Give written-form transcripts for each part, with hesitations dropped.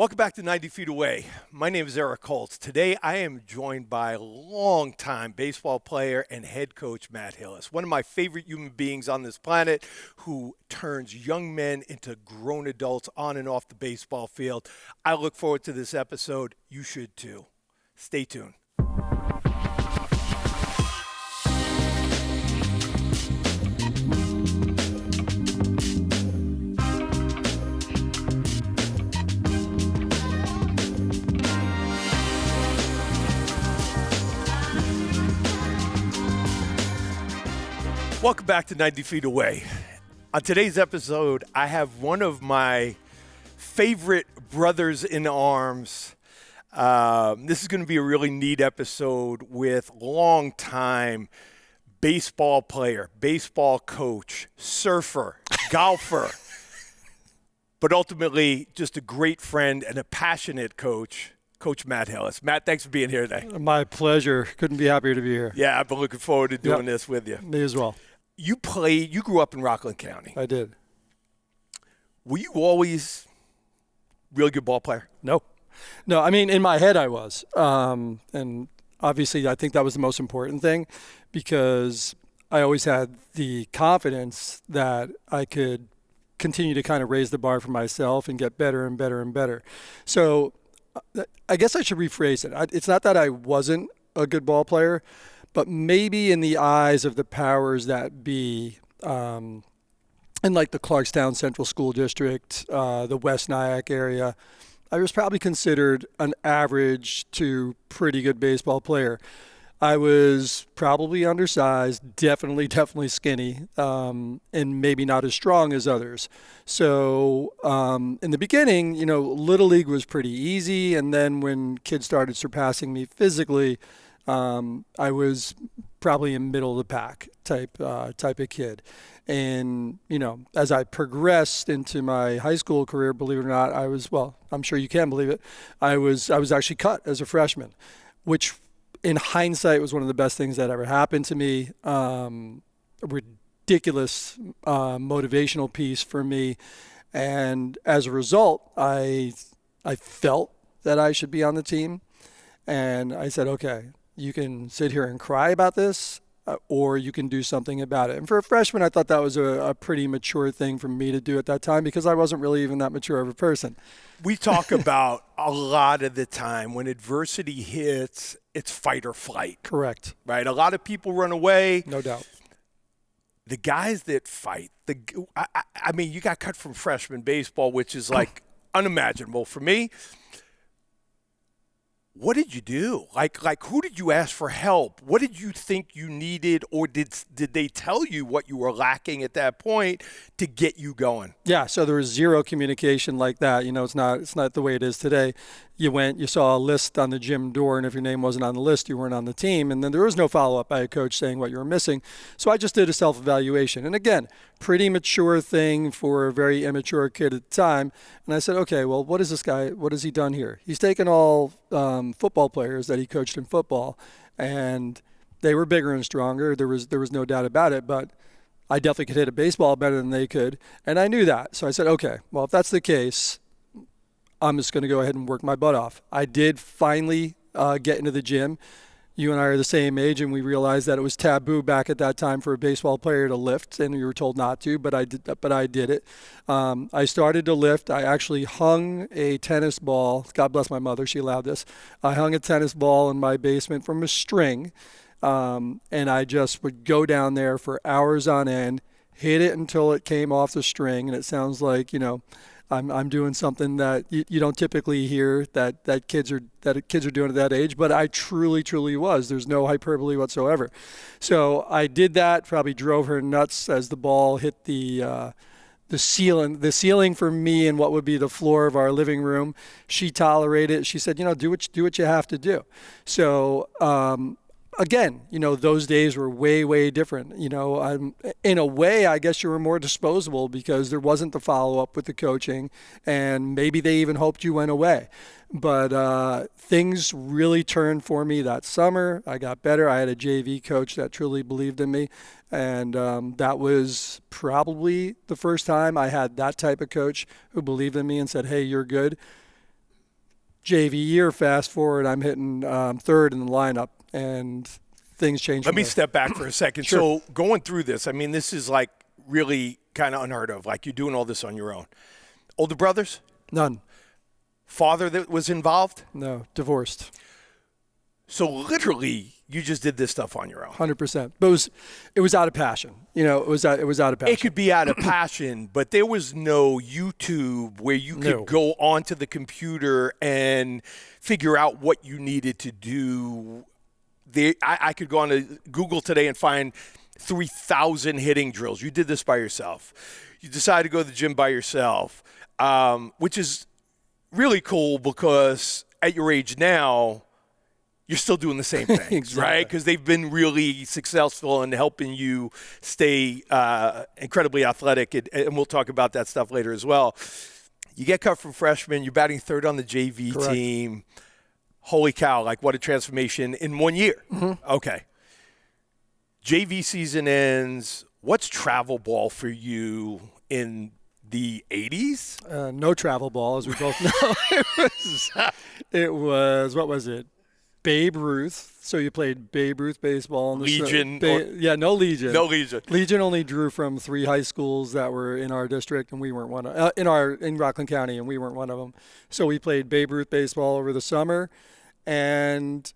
Welcome back to 90 Feet Away. My name is Eric Holtz. Today I am joined by longtime baseball player and head coach Matt Hillis, one of my favorite human beings on this planet who turns young men into grown adults on and off the baseball field. I look forward to this episode. You should too. Stay tuned. Welcome back to 90 Feet Away. On today's episode, I have one of my favorite brothers in arms. This is going to be a really neat episode with longtime baseball player, baseball coach, surfer, golfer, but ultimately just a great friend and a passionate coach, Coach Matt Hillis. Matt, thanks for being here today. My pleasure. Couldn't be happier to be here. Yeah, I've been looking forward to doing this with you. Me as well. You grew up in Rockland County. I did. Were you always a really good ball player? No, I mean, in my head I was. And obviously I think that was the most important thing because I always had the confidence that I could continue to kind of raise the bar for myself and get better and better and better. So I guess I should rephrase it. It's not that I wasn't a good ball player, but maybe in the eyes of the powers that be, in like the Clarkstown Central School District, the West Nyack area, I was probably considered an average to pretty good baseball player. I was probably undersized, definitely skinny, and maybe not as strong as others. So in the beginning, Little League was pretty easy, and then when kids started surpassing me physically, I was probably in middle of the pack type of kid. And, as I progressed into my high school career, believe it or not, I'm sure you can believe it, I was actually cut as a freshman, which in hindsight was one of the best things that ever happened to me. A ridiculous motivational piece for me. And as a result, I felt that I should be on the team. And I said, okay, you can sit here and cry about this, or you can do something about it. And for a freshman, I thought that was a pretty mature thing for me to do at that time because I wasn't really even that mature of a person. We talk about a lot of the time when adversity hits, it's fight or flight. Correct. Right? A lot of people run away. No doubt. The guys that fight, I mean, you got cut from freshman baseball, which is like unimaginable for me. What did you do? Like who did you ask for help? What did you think you needed, or did they tell you what you were lacking at that point to get you going? Yeah, so there was zero communication like that. It's not the way it is today. You saw a list on the gym door, and if your name wasn't on the list, you weren't on the team. And then there was no follow-up by a coach saying what you were missing. So I just did a self-evaluation. And again, pretty mature thing for a very immature kid at the time. And I said, okay, well, what is this guy? What has he done here? He's taken all football players that he coached in football, and they were bigger and stronger. There was no doubt about it, but I definitely could hit a baseball better than they could. And I knew that. So I said, okay, well, if that's the case, I'm just going to go ahead and work my butt off. I did finally get into the gym. You and I are the same age, and we realized that it was taboo back at that time for a baseball player to lift, and we were told not to, but I did it. I started to lift. I actually hung a tennis ball. God bless my mother. She allowed this. I hung a tennis ball in my basement from a string, and I just would go down there for hours on end, hit it until it came off the string, and it sounds like, I'm doing something that you don't typically hear that kids are doing at that age, but I truly was. There's no hyperbole whatsoever. So I did that. Probably drove her nuts as the ball hit the ceiling. The ceiling for me and what would be the floor of our living room. She tolerated it. She said, do what you have to do. So again, those days were way different. In a way, I guess you were more disposable because there wasn't the follow-up with the coaching, and maybe they even hoped you went away. But things really turned for me that summer. I got better. I had a JV coach that truly believed in me, and that was probably the first time I had that type of coach who believed in me and said, hey, you're good. JV year, fast forward, I'm hitting third in the lineup, and things change. Let me step back for a second. Sure. So going through this, I mean, this is like really kind of unheard of. Like you're doing all this on your own. Older brothers? None. Father that was involved? No, divorced. So literally, you just did this stuff on your own. 100%. But it was out of passion. You know, it was out of passion. It could be out of passion, but there was no YouTube where you could go onto the computer and figure out what you needed to do. I could go on to Google today and find 3,000 hitting drills. You did this by yourself. You decided to go to the gym by yourself, which is really cool because at your age now, you're still doing the same things, exactly. Right? Because they've been really successful in helping you stay incredibly athletic, and we'll talk about that stuff later as well. You get cut from freshman. You're batting third on the JV Correct. team. Holy cow, like what a transformation in 1 year. Mm-hmm. Okay. JV season ends. What's travel ball for you in the 80s? No travel ball, as we both know. It was, what was it? Babe Ruth. So you played Babe Ruth baseball. Legion. No Legion. No Legion. Legion only drew from 3 high schools that were in our district, and we weren't one of in Rockland County, and we weren't one of them. So we played Babe Ruth baseball over the summer, and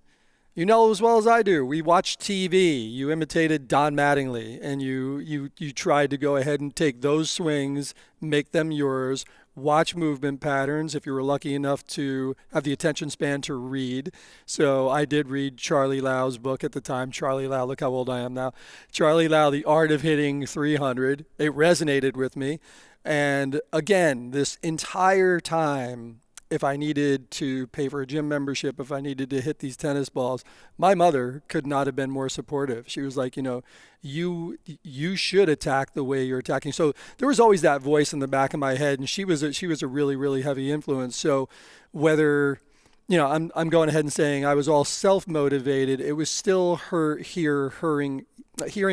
you know as well as I do, we watched TV. You imitated Don Mattingly, and you tried to go ahead and take those swings, make them yours. Watch movement patterns if you were lucky enough to have the attention span to read. So I did read Charlie Lau's book at the time. Charlie Lau, look how old I am now. Charlie Lau, The Art of Hitting 300. It resonated with me. And again, this entire time, if I needed to pay for a gym membership, if I needed to hit these tennis balls, my mother could not have been more supportive. She was like, you should attack the way you're attacking. So there was always that voice in the back of my head, and she was a really, really heavy influence. So whether, I'm going ahead and saying I was all self-motivated, it was still hearing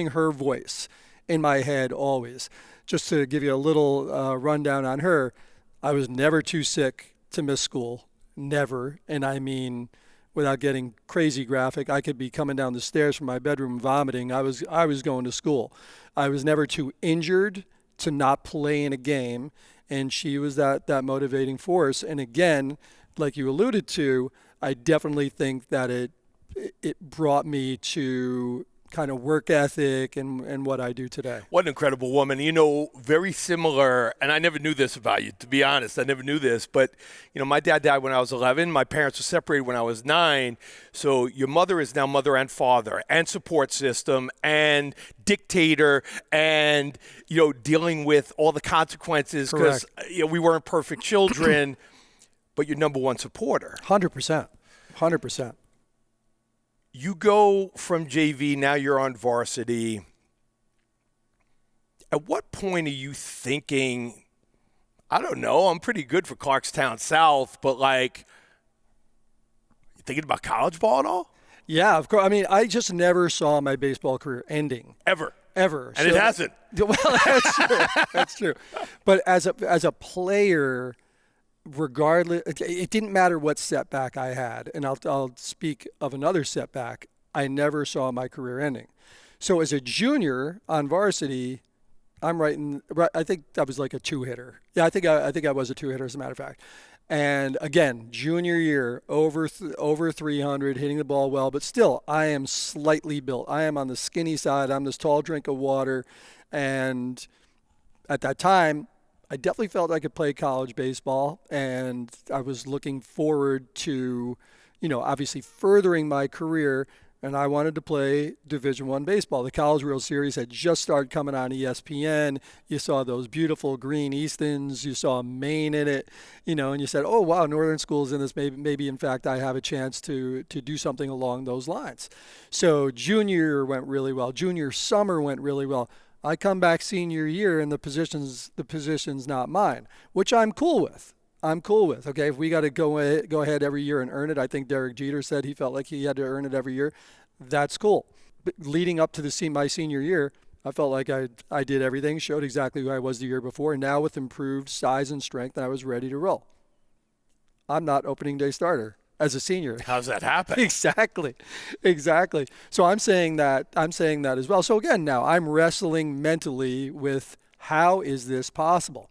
her voice in my head always. Just to give you a little rundown on her, I was never too sick to miss school, never. And I mean, without getting crazy graphic, I could be coming down the stairs from my bedroom vomiting. I was going to school. I was never too injured to not play in a game, and she was that motivating force. And again, like you alluded to, I definitely think that it brought me to kind of work ethic and what I do today. What an incredible woman. Very similar, and I never knew this about you, to be honest. I never knew this, but, my dad died when I was 11. My parents were separated when I was 9. So your mother is now mother and father and support system and dictator and, dealing with all the consequences because, we weren't perfect children, but your number one supporter. 100%. 100%. You go from JV, now you're on varsity. At what point are you thinking, I don't know, I'm pretty good for Clarkstown South, but you thinking about college ball at all? Yeah, of course. I mean, I just never saw my baseball career ending. Ever. And it hasn't. Well, that's true. That's true. But as a player, regardless, it didn't matter what setback I had, and I'll speak of another setback. I never saw my career ending. So as a junior on varsity, I think I was like a 2-hitter. Yeah, I think I was a 2-hitter as a matter of fact. And again, junior year, over 300, hitting the ball well, but still, I am slightly built. I am on the skinny side. I'm this tall drink of water, and at that time, I definitely felt I could play college baseball, and I was looking forward to, obviously furthering my career, and I wanted to play Division I baseball. The College World Series had just started coming on ESPN. You saw those beautiful green Eastons. You saw Maine in it, and you said, oh, wow, Northern School's in this. Maybe in fact, I have a chance to do something along those lines. So junior year went really well. Junior summer went really well. I come back senior year and the position's not mine, which I'm cool with. Okay, if we got to go ahead every year and earn it, I think Derek Jeter said he felt like he had to earn it every year. That's cool. But leading up to my senior year, I felt like I did everything, showed exactly who I was the year before, and now with improved size and strength, I was ready to roll. I'm not opening day starter as a senior. How's that happen? Exactly. So I'm saying that as well. So again, now I'm wrestling mentally with how is this possible?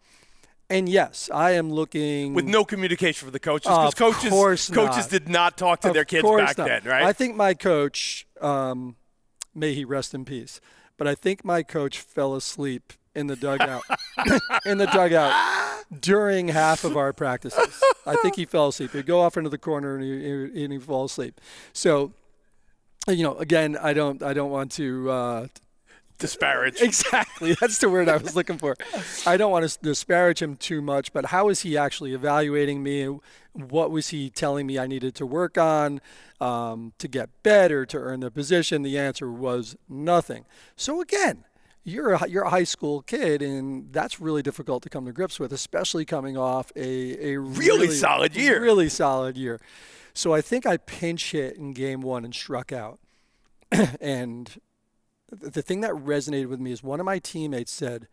And yes, I am looking with no communication for the coaches, because coaches did not talk to their kids back then, right? I think my coach, may he rest in peace, but I think my coach fell asleep in the dugout during half of our practices. I think he fell asleep. He'd go off into the corner and he'd fall asleep. So, again, I don't want to disparage. Exactly. That's the word I was looking for. I don't want to disparage him too much, but how is he actually evaluating me? What was he telling me I needed to work on to get better, to earn the position? The answer was nothing. So again, you're a high school kid, and that's really difficult to come to grips with, especially coming off a really solid year. Really solid year. So I think I pinch hit in game one and struck out. And the thing that resonated with me is one of my teammates said,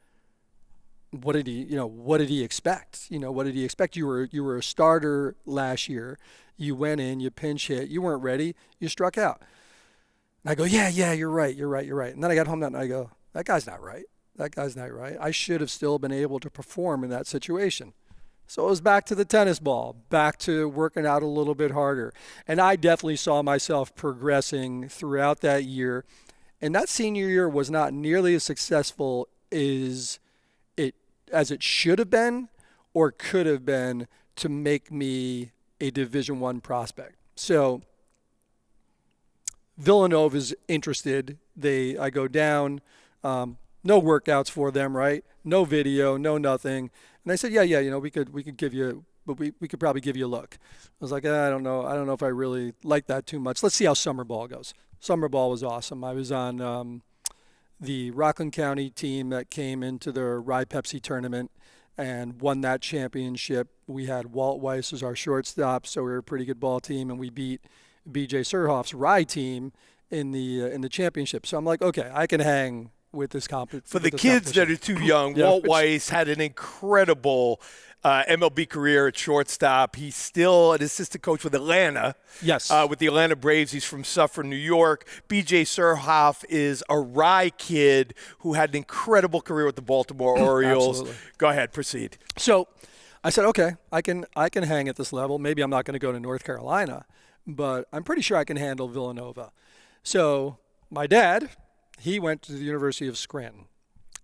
what did he expect? What did he expect? You were a starter last year. You went in, you pinch hit, you weren't ready, you struck out. And I go, yeah, you're right. And then I got home that night, I go, that guy's not right. I should have still been able to perform in that situation. So it was back to the tennis ball, back to working out a little bit harder. And I definitely saw myself progressing throughout that year. And that senior year was not nearly as successful as it should have been or could have been to make me a Division I prospect. So Villanova's interested. I go down, no workouts for them, right? No video, no nothing. And they said, yeah, we could give you, but we could probably give you a look. I was like, I don't know if I really like that too much. Let's see how summer ball goes. Summer ball was awesome. I was on the Rockland County team that came into the Rye Pepsi tournament and won that championship. We had Walt Weiss as our shortstop, so we were a pretty good ball team, and we beat B.J. Surhoff's Rye team in the championship. So I'm like, okay, I can hang with this competition. For the kids that are too young, Walt Weiss had an incredible MLB career at shortstop. He's still an assistant coach with Atlanta. Yes. With the Atlanta Braves. He's from Suffern, New York. B.J. Surhoff is a Rye kid who had an incredible career with the Baltimore Orioles. Absolutely. Go ahead, proceed. So I said, okay, I can hang at this level. Maybe I'm not going to go to North Carolina, but I'm pretty sure I can handle Villanova. So my dad, he went to the University of Scranton,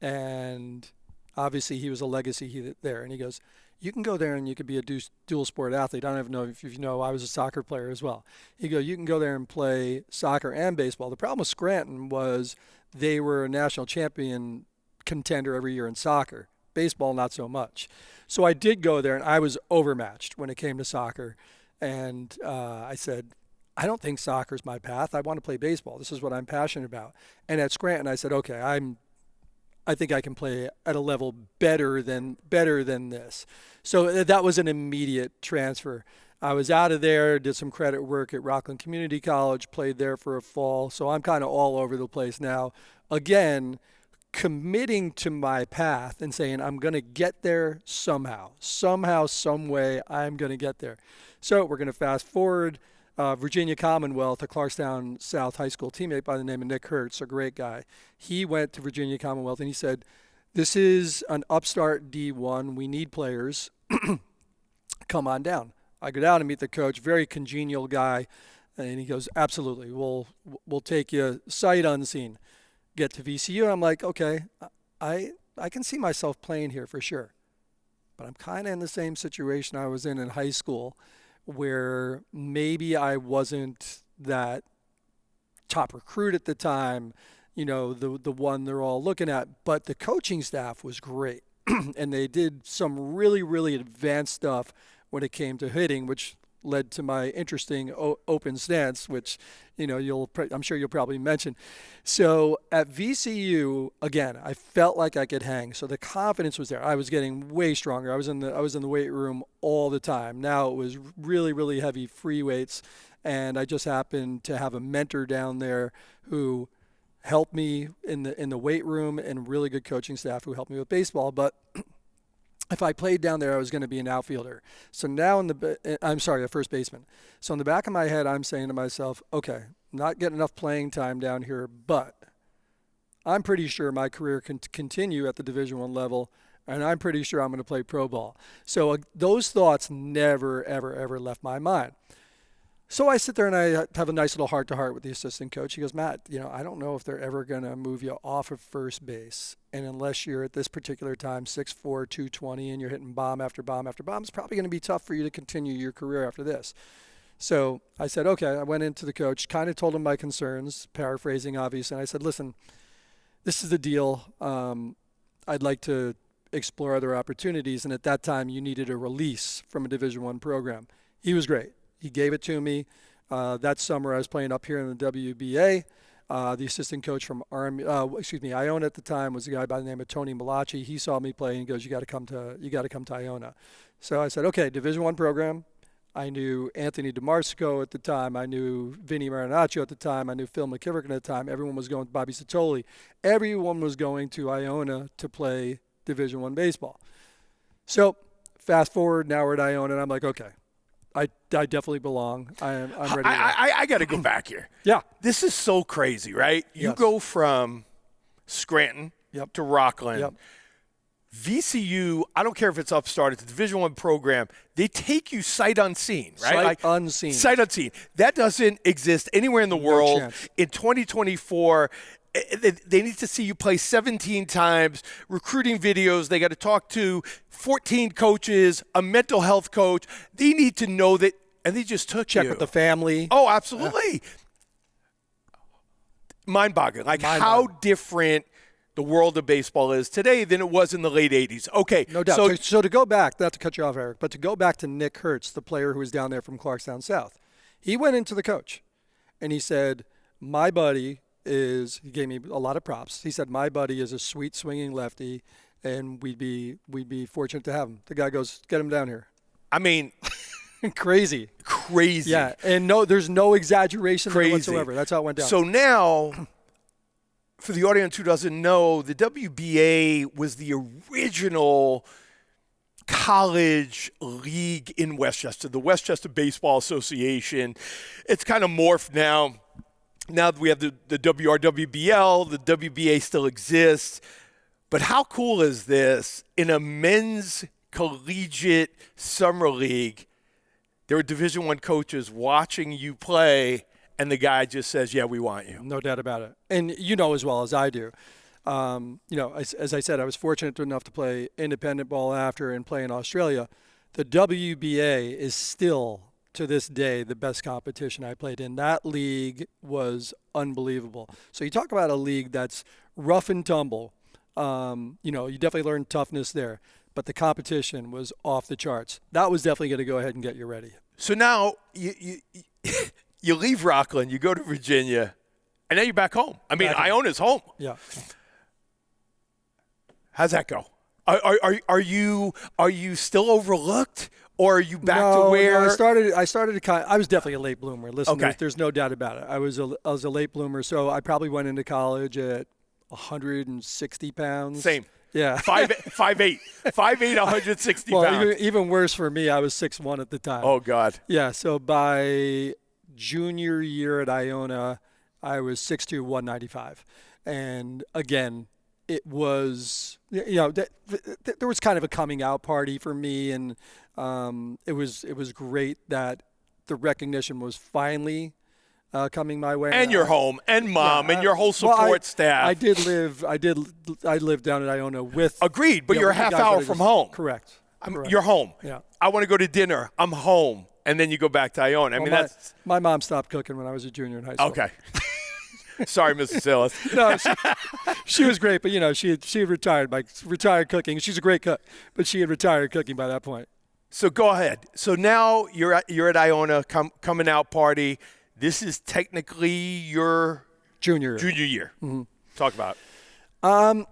and obviously he was a legacy there. And he goes, you can go there and you could be a dual sport athlete. I don't even know if you know I was a soccer player as well. He goes, you can go there and play soccer and baseball. The problem with Scranton was they were a national champion contender every year in soccer. Baseball, not so much. So I did go there, and I was overmatched when it came to soccer. And I said, I don't think soccer's my path. I want to play baseball. This is what I'm passionate about. And at Scranton, I said, okay, I think I can play at a level better than this. So that was an immediate transfer. I was out of there, did some credit work at Rockland Community College, played there for a fall. So I'm kind of all over the place now. Again, committing to my path and saying I'm going to get there somehow, some way I'm going to get there. So we're going to fast forward. Virginia Commonwealth, a Clarkstown South High School teammate by the name of Nick Hertz, a great guy. He went to Virginia Commonwealth and he said, this is an upstart D1. We need players. Come on down. I go down and meet the coach, very congenial guy. And he goes, absolutely, we'll take you sight unseen. Get to VCU. I'm like, okay, I can see myself playing here for sure. But I'm kind of in the same situation I was in high school, where maybe I wasn't that top recruit at the time, the one they're all looking at, but the coaching staff was great. And they did some really, really advanced stuff when it came to hitting, which led to my interesting open stance, which, I'm sure you'll probably mention. So at VCU, again, I felt like I could hang. So the confidence was there. I was getting way stronger. I was in the weight room all the time. Now it was really, really heavy free weights. And I just happened to have a mentor down there who helped me in the weight room, and really good coaching staff who helped me with baseball. But if I played down there, I was going to be an outfielder. So now a first baseman. So in the back of my head, I'm saying to myself, okay, not getting enough playing time down here, but I'm pretty sure my career can continue at the Division I level, and I'm pretty sure I'm going to play pro ball. So those thoughts never, ever, ever left my mind. So I sit there and I have a nice little heart-to-heart with the assistant coach. He goes, Matt, I don't know if they're ever going to move you off of first base. And unless you're at this particular time 6'4", 220, and you're hitting bomb after bomb after bomb, it's probably going to be tough for you to continue your career after this. So I said, okay. I went into the coach, kind of told him my concerns, paraphrasing obviously. And I said, listen, this is the deal. I'd like to explore other opportunities. And at that time, you needed a release from a Division I program. He was great. He gave it to me. That summer, I was playing up here in the WBA. The assistant coach from Iona at the time was a guy by the name of Tony Malachi. He saw me play and he goes, "You got to come to Iona." So I said, "Okay, Division I program." I knew Anthony DeMarsico at the time. I knew Vinny Marinaccio at the time. I knew Phil McKiverkin at the time. Everyone was going to Bobby Satoli. Everyone was going to Iona to play Division I baseball. So fast forward, now we're at Iona, and I'm like, okay. I definitely belong. I'm ready. I got to go back here. Yeah. This is so crazy, right? You go from Scranton to Rockland. Yep. VCU, I don't care if it's upstart, it's a Division I program. They take you sight unseen, right? Unseen. Sight unseen. That doesn't exist anywhere in the world. Chance. In 2024, they need to see you play 17 times, recruiting videos. They got to talk to 14 coaches, a mental health coach. They need to know that, and they just took Check with the family. Oh, absolutely. Mind-boggling. How different the world of baseball is today than it was in the late 80s. Okay. No doubt. So to go back, not to cut you off, Eric, but to go back to Nick Hertz, the player who was down there from Clarkstown South. He went into the coach, and he said, my buddy he gave me a lot of props. He said, my buddy is a sweet swinging lefty, and we'd be fortunate to have him. The guy goes, get him down here. I mean, crazy. Yeah, and there's no exaggeration there whatsoever. That's how it went down. So now, for the audience who doesn't know, the WBA was the original college league in Westchester, the Westchester Baseball Association. It's kind of morphed now. Now that we have the WRWBL, the WBA still exists. But how cool is this? In a men's collegiate summer league, there were Division I coaches watching you play, and the guy just says, yeah, we want you. No doubt about it. And you know as well as I do. As I said, I was fortunate enough to play independent ball after and play in Australia. The WBA is still, to this day, the best competition I played in. That league was unbelievable. So you talk about a league that's rough and tumble. You definitely learn toughness there. But the competition was off the charts. That was definitely going to go ahead and get you ready. So now you leave Rockland, you go to Virginia, and then you're back home. I mean, Iona's home. Yeah. How's that go? Are you still overlooked, or are you back to where? No, I was definitely a late bloomer. Listen, there's no doubt about it. I was a late bloomer, so I probably went into college at 160 pounds. Same. Yeah. 5'8", 160 pounds. Well, even worse for me, I was 6'1" at the time. Oh, God. Yeah, so by junior year at Iona, I was 6'2", 195. And again, it was, there was kind of a coming out party for me, and it was great that the recognition was finally coming my way. And your home, and mom, and your whole support staff. I lived down at Iona with. Agreed, but you're a half hour from home. Correct. You're home. Yeah. I want to go to dinner. I'm home, and then you go back to Iona. My mom stopped cooking when I was a junior in high school. Okay. Sorry, Mrs. Hillis. No, she was great, but she had retired cooking. She's a great cook, but she had retired cooking by that point. So go ahead. So now you're at Iona, coming out party. This is technically your junior year. Mm-hmm. Talk about it.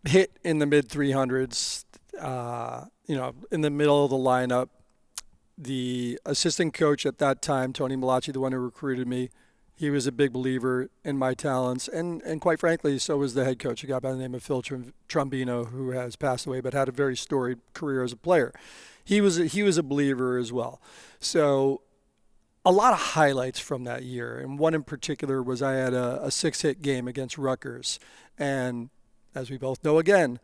Hit in the mid 300s. In the middle of the lineup. The assistant coach at that time, Tony Malachi, the one who recruited me, He was a big believer in my talents, and quite frankly, so was the head coach, a guy by the name of Phil Trombino, who has passed away but had a very storied career as a player. He was a believer as well. So a lot of highlights from that year, and one in particular was I had a 6-hit game against Rutgers, and as we both know, again,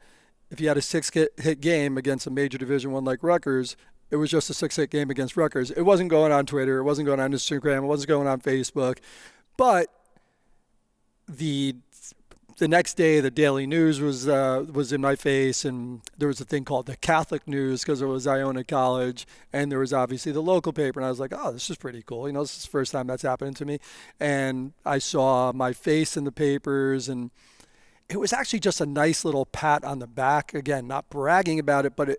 if you had a 6-hit game against a major Division I like Rutgers, it was just a 6-hit game against Rutgers. It wasn't going on Twitter. It wasn't going on Instagram. It wasn't going on Facebook. But the next day, the Daily News was in my face, and there was a thing called the Catholic News because it was Iona College, and there was obviously the local paper. And I was like, oh, this is pretty cool. This is the first time that's happened to me. And I saw my face in the papers, and it was actually just a nice little pat on the back. Again, not bragging about it, but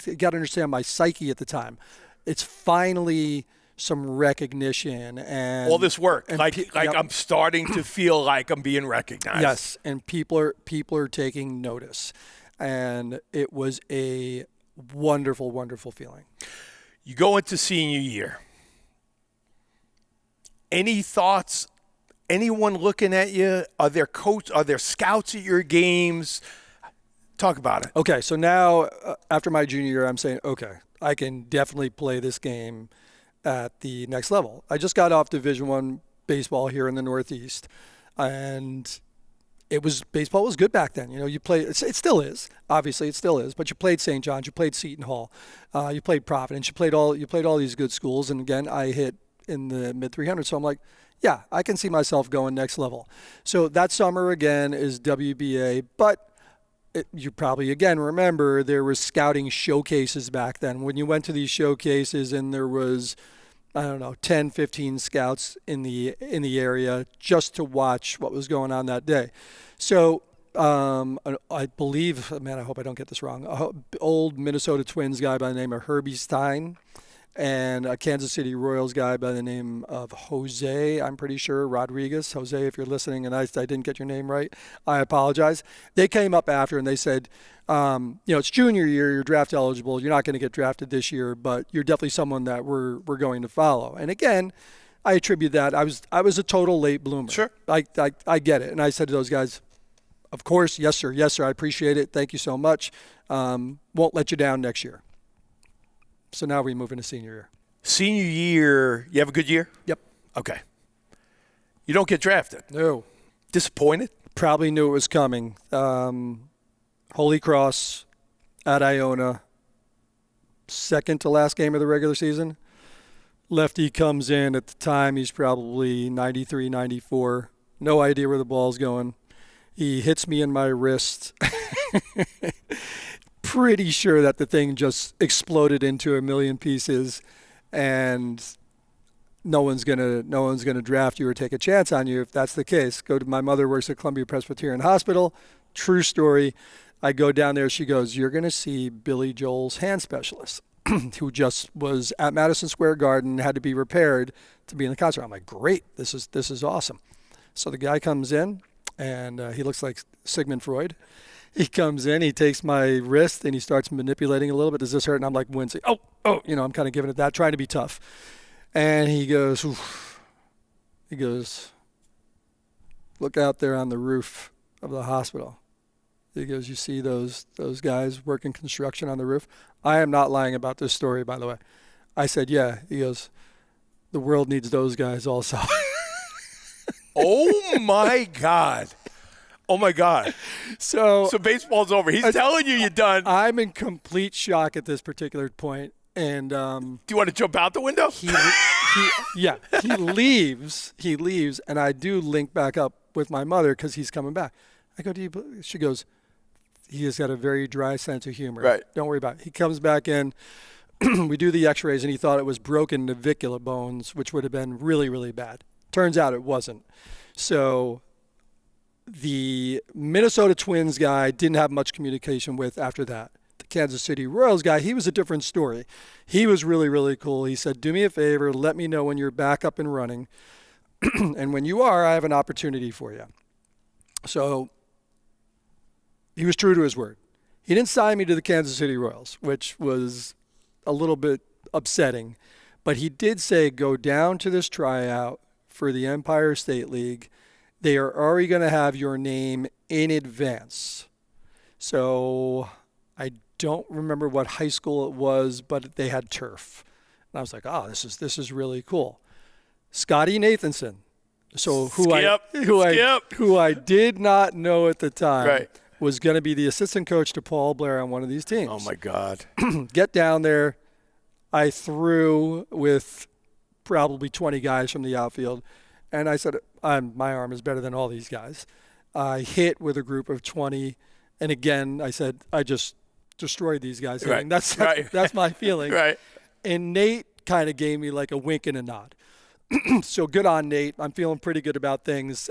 you got to understand my psyche at the time. It's finally some recognition and all this work. And like yep. I'm starting to feel like I'm being recognized. Yes, and people are taking notice, and it was a wonderful, wonderful feeling. You go into senior year. Any thoughts? Anyone looking at you? Are there scouts at your games? Talk about it. Okay, so now after my junior year, I'm saying, okay, I can definitely play this game at the next level. I just got off Division I baseball here in the Northeast, and baseball was good back then. You played, it still is, obviously it still is, but you played St. John's, you played Seton Hall, you played Providence, you played all these good schools, and again, I hit in the mid 300s, so I'm like, yeah, I can see myself going next level. So that summer again is WBA, but you probably again remember there was scouting showcases back then. When you went to these showcases and there was, 10, 15 scouts in the area just to watch what was going on that day. So I believe, man, I hope I don't get this wrong, old Minnesota Twins guy by the name of Herbie Stein, and a Kansas City Royals guy by the name of Jose, I'm pretty sure, Rodriguez. Jose, if you're listening and I didn't get your name right, I apologize. They came up after and they said, it's junior year, you're draft eligible, you're not going to get drafted this year, but you're definitely someone that we're going to follow. And again, I attribute that. I was a total late bloomer. Sure. I get it. And I said to those guys, of course, yes, sir, I appreciate it. Thank you so much. Won't let you down next year. So now we move into senior year. Senior year, you have a good year? Yep. Okay. You don't get drafted? No. Disappointed? Probably knew it was coming. Holy Cross at Iona, second to last game of the regular season. Lefty comes in. At the time, he's probably 93, 94. No idea where the ball's going. He hits me in my wrist. Pretty sure that the thing just exploded into a million pieces, and no one's gonna draft you or take a chance on you if that's the case. My mother works at Columbia Presbyterian Hospital. True story. I go down there. She goes, "You're gonna see Billy Joel's hand specialist, who just was at Madison Square Garden, had to be repaired to be in the concert." I'm like, "Great, this is awesome." So the guy comes in, and he looks like Sigmund Freud. He comes in, he takes my wrist, and he starts manipulating a little bit. Does this hurt? And I'm like wincing. Oh, I'm kind of giving it that, trying to be tough. And he goes, oof. He goes, "Look out there on the roof of the hospital." He goes, "You see those guys working construction on the roof?" I am not lying about this story, by the way. I said, "Yeah." He goes, "The world needs those guys also." Oh, my God. Oh, my God. So baseball's over. He's telling you you're done. I'm in complete shock at this particular point. And do you want to jump out the window? He leaves. He leaves, and I do link back up with my mother because he's coming back. I go, she goes, "He has got a very dry sense of humor. Right. Don't worry about it." He comes back in. We do the x-rays, and he thought it was broken navicular bones, which would have been really, really bad. Turns out it wasn't. So the Minnesota Twins guy didn't have much communication with after that. The Kansas City Royals guy, he was a different story. He was really, really cool. He said, "Do me a favor, let me know when you're back up and running. And when you are, I have an opportunity for you." So he was true to his word. He didn't sign me to the Kansas City Royals, which was a little bit upsetting. But he did say, "Go down to this tryout for the Empire State League, they are already going to have your name in advance. So I don't remember what high school it was, but they had turf. And I was like, oh, this is really cool. Scotty Nathanson. So who I did not know at the time was going to be the assistant coach to Paul Blair on one of these teams. Oh my God. Get down there. I threw with probably 20 guys from the outfield. And I said, my arm is better than all these guys. I hit with a group of 20. And again, I said, I just destroyed these guys. Right. That's my feeling. Right. And Nate kind of gave me like a wink and a nod. So good on Nate. I'm feeling pretty good about things.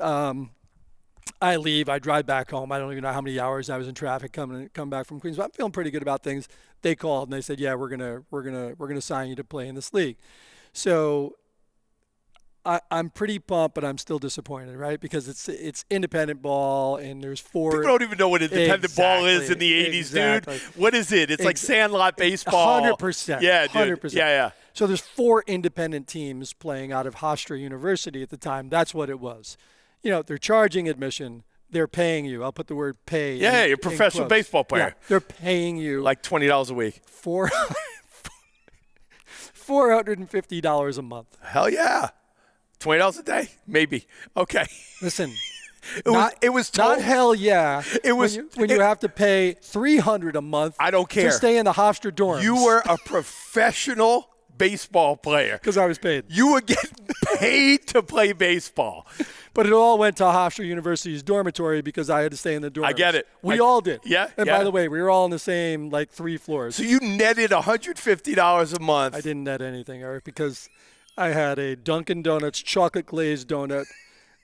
I leave. I drive back home. I don't even know how many hours I was in traffic coming back from Queens, but I'm feeling pretty good about things. They called and they said, "Yeah, we're gonna sign you to play in this league." So I'm pretty pumped, but I'm still disappointed, right? Because it's independent ball, and there's four. People don't even know what independent ball is in the 80s, dude. What is it? It's like sandlot baseball. 100%. Yeah, dude. 100%. Yeah. So there's 4 independent teams playing out of Hofstra University at the time. That's what it was. They're charging admission. They're paying you. I'll put the word pay. Yeah, you're a professional baseball player. Yeah, they're paying you like $20 a week. $450 a month. Hell yeah. $20 a day? Maybe. Okay. Listen. It was not hell yeah. It was when you have to pay $300 a month. I don't care. To stay in the Hofstra dorms. You were a professional baseball player. Because I was paid. You were getting paid to play baseball. But it all went to Hofstra University's dormitory because I had to stay in the dorms. I get it. We all did. Yeah. And by the way, we were all on the same 3 floors. So you netted $150 a month. I didn't net anything, Eric, because I had a Dunkin' Donuts chocolate glazed donut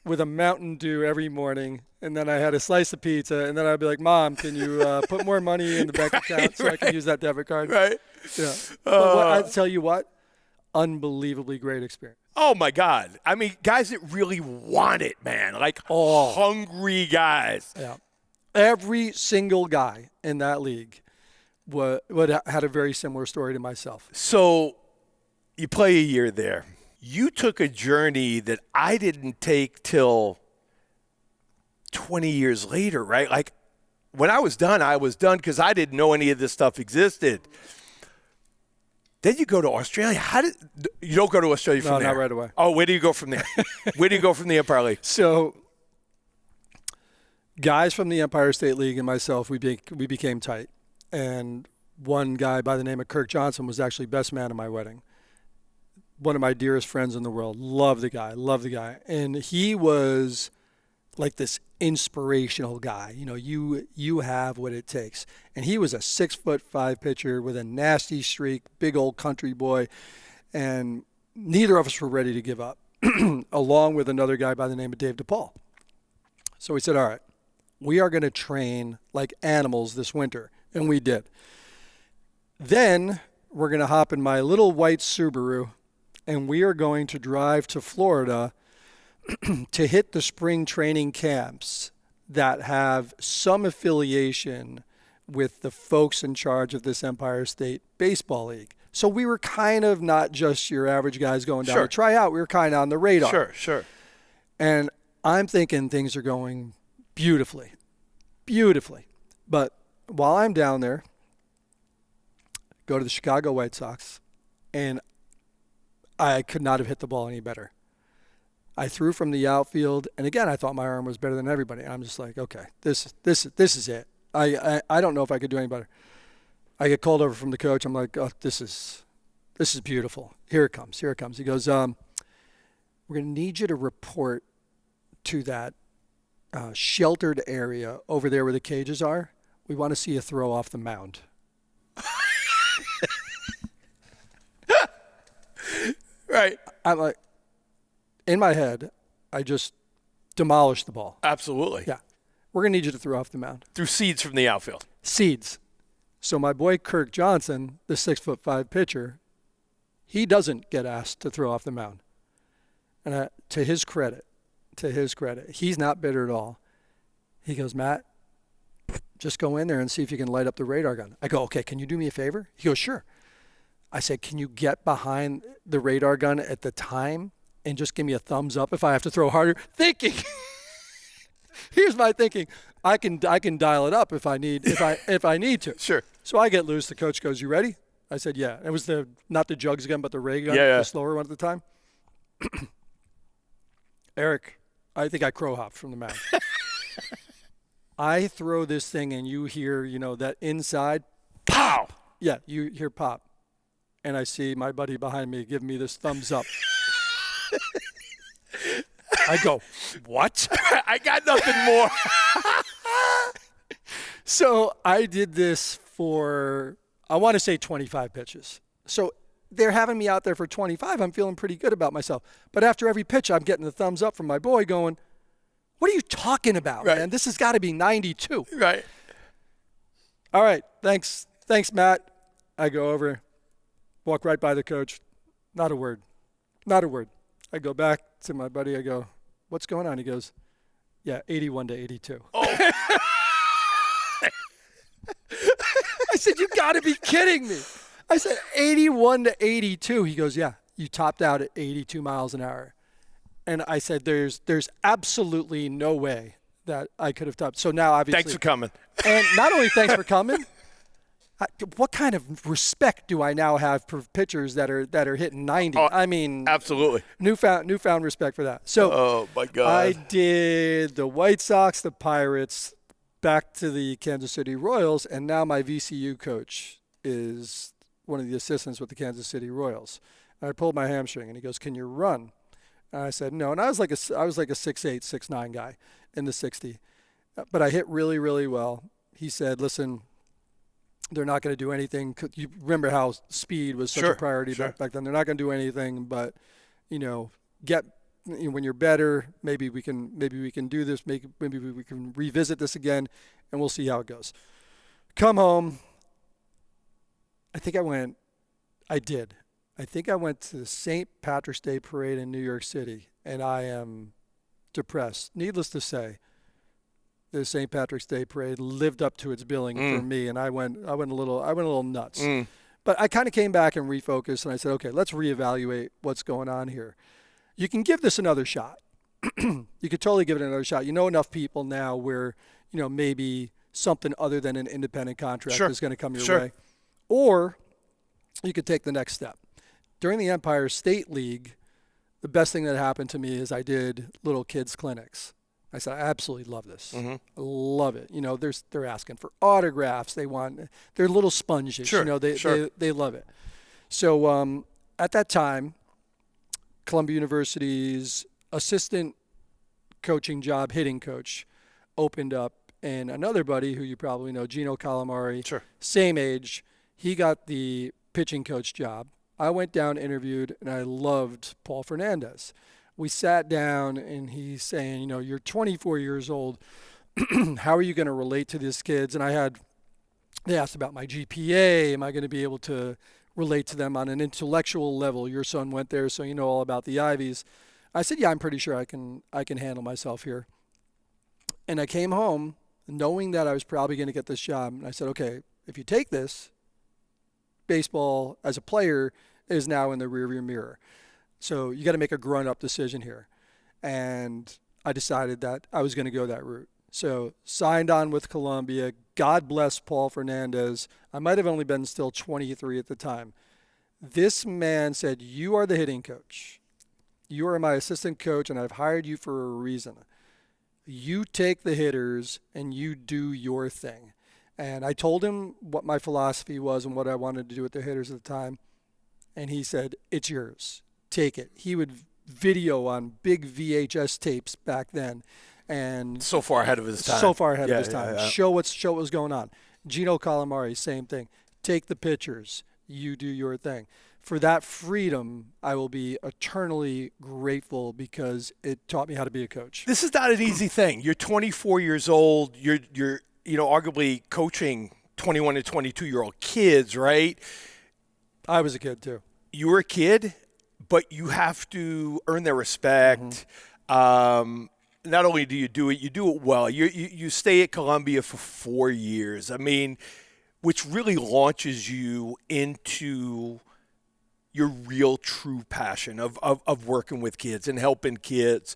with a Mountain Dew every morning, and then I had a slice of pizza, and then I'd be like, Mom, can you put more money in the bank account so I can use that debit card? Right. Yeah. But I tell you what, unbelievably great experience. Oh, my God. I mean, guys that really want it, man. Hungry guys. Yeah. Every single guy in that league had a very similar story to myself. So you play a year there. You took a journey that I didn't take till 20 years later, right? Like, when I was done because I didn't know any of this stuff existed. Then you go to Australia. You don't go to Australia from there? No, not right away. Oh, where do you go from there? Where do you go from the Empire League? So, guys from the Empire State League and myself, we became tight. And one guy by the name of Kirk Johnson was actually best man at my wedding. One of my dearest friends in the world. Love the guy. And he was like this inspirational guy. You have what it takes. And he was a 6'5" pitcher with a nasty streak, big old country boy. And neither of us were ready to give up, along with another guy by the name of Dave DePaul. So we said, all right, we are going to train like animals this winter. And we did. Then we're going to hop in my little white Subaru, and we are going to drive to Florida to hit the spring training camps that have some affiliation with the folks in charge of this Empire State Baseball League. So we were kind of not just your average guys going down to try out. We were kind of on the radar. Sure. And I'm thinking things are going beautifully. But while I'm down there, go to the Chicago White Sox, and I could not have hit the ball any better. I threw from the outfield, and again, I thought my arm was better than everybody. I'm just like, okay, this is it. I don't know if I could do any better. I get called over from the coach. I'm like, oh, this is beautiful. Here it comes. He goes, we're going to need you to report to that sheltered area over there where the cages are. We want to see you throw off the mound. Right. I'm like, in my head, I just demolished the ball. Absolutely. Yeah. We're going to need you to throw off the mound. Through seeds from the outfield. Seeds. So my boy Kirk Johnson, the 6'5" pitcher, he doesn't get asked to throw off the mound. And to his credit, he's not bitter at all. He goes, Matt, just go in there and see if you can light up the radar gun. I go, okay, can you do me a favor? He goes, sure. I said, can you get behind the radar gun at the time and just give me a thumbs up if I have to throw harder. Thinking, here's my thinking: I can dial it up if I need to. Sure. So I get loose. The coach goes, "You ready?" I said, "Yeah." It was not the jugs gun, but the ray gun, the slower one at the time. Eric, I think I crow hopped from the mat. I throw this thing, and you hear, that inside, pow! Yeah, you hear pop. And I see my buddy behind me give me this thumbs up. I go, what? I got nothing more. So I did this for, I want to say 25 pitches. So they're having me out there for 25. I'm feeling pretty good about myself. But after every pitch, I'm getting the thumbs up from my boy going, what are you talking about, man? This has got to be 92. Right. All right. Thanks, Matt. I go over, walk right by the coach. Not a word. I go back to my buddy. I go, what's going on? He goes, yeah, 81 to 82. Oh. I said, you got to be kidding me. I said, 81 to 82. He goes, yeah, you topped out at 82 miles an hour. And I said, there's absolutely no way that I could have topped. So now, obviously. Thanks for coming. And not only thanks for coming, what kind of respect do I now have for pitchers that are hitting 90? I mean, absolutely. Newfound respect for that. So, oh my God. I did the White Sox, the Pirates, back to the Kansas City Royals, and now my VCU coach is one of the assistants with the Kansas City Royals. And I pulled my hamstring, and he goes, "Can you run?" And I said, "No." And I was like a 6'8", 6'9" guy in the 60, but I hit really, really well. He said, "Listen, they're not going to do anything." You remember how speed was such a priority back then. They're not going to do anything, but when you're better, maybe we can do this. Maybe we can revisit this again, and we'll see how it goes. Come home. I think I went to the St. Patrick's Day Parade in New York City, and I am depressed. Needless to say, the St. Patrick's Day Parade lived up to its billing for me, and I went a little nuts. But I kind of came back and refocused, and I said, okay, let's reevaluate what's going on here. You can give this another shot. You could totally give it another shot. You know enough people now where, maybe something other than an independent contract is going to come your way. Or you could take the next step. During the Empire State League, the best thing that happened to me is I did little kids clinics. I said, I absolutely love this. I love it. They're asking for autographs. They're little sponges. They love it. So at that time, Columbia University's assistant coaching job, hitting coach, opened up, and another buddy who you probably know, Gino Calamari, same age, he got the pitching coach job. I went down, interviewed, and I loved Paul Fernandez. We sat down, and he's saying, you're 24 years old. How are you going to relate to these kids? And they asked about my GPA. Am I going to be able to relate to them on an intellectual level? Your son went there, so you know all about the Ivies. I said, yeah, I'm pretty sure I can handle myself here. And I came home knowing that I was probably going to get this job. And I said, okay, if you take this, baseball as a player is now in the rearview mirror. So you got to make a grown-up decision here. And I decided that I was going to go that route. So signed on with Columbia. God bless Paul Fernandez. I might have only been still 23 at the time. This man said, you are the hitting coach. You are my assistant coach, and I've hired you for a reason. You take the hitters, and you do your thing. And I told him what my philosophy was and what I wanted to do with the hitters at the time. And he said, it's yours. Take it. He would video on big VHS tapes back then. And so far ahead of his time. Yeah. Show what was going on. Gino Calamari, same thing. Take the pictures. You do your thing. For that freedom, I will be eternally grateful because it taught me how to be a coach. This is not an easy thing. You're 24 years old. You're arguably coaching 21 to 22-year-old kids, right? I was a kid too. You were a kid, but you have to earn their respect. Not only do you do it well. You stay at Columbia for 4 years. I mean, which really launches you into your real true passion of working with kids and helping kids.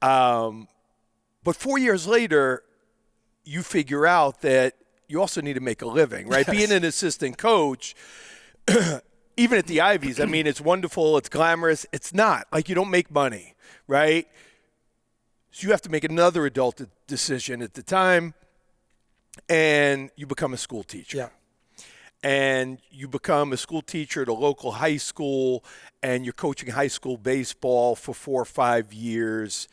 But 4 years later, you figure out that you also need to make a living, right? Yes. Being an assistant coach, even at the Ivies, I mean, it's wonderful, it's glamorous. It's not. Like, you don't make money, right? So you have to make another adult decision at the time, and you become a school teacher. Yeah. And you become a school teacher at a local high school, and you're coaching high school baseball for 4 or 5 years.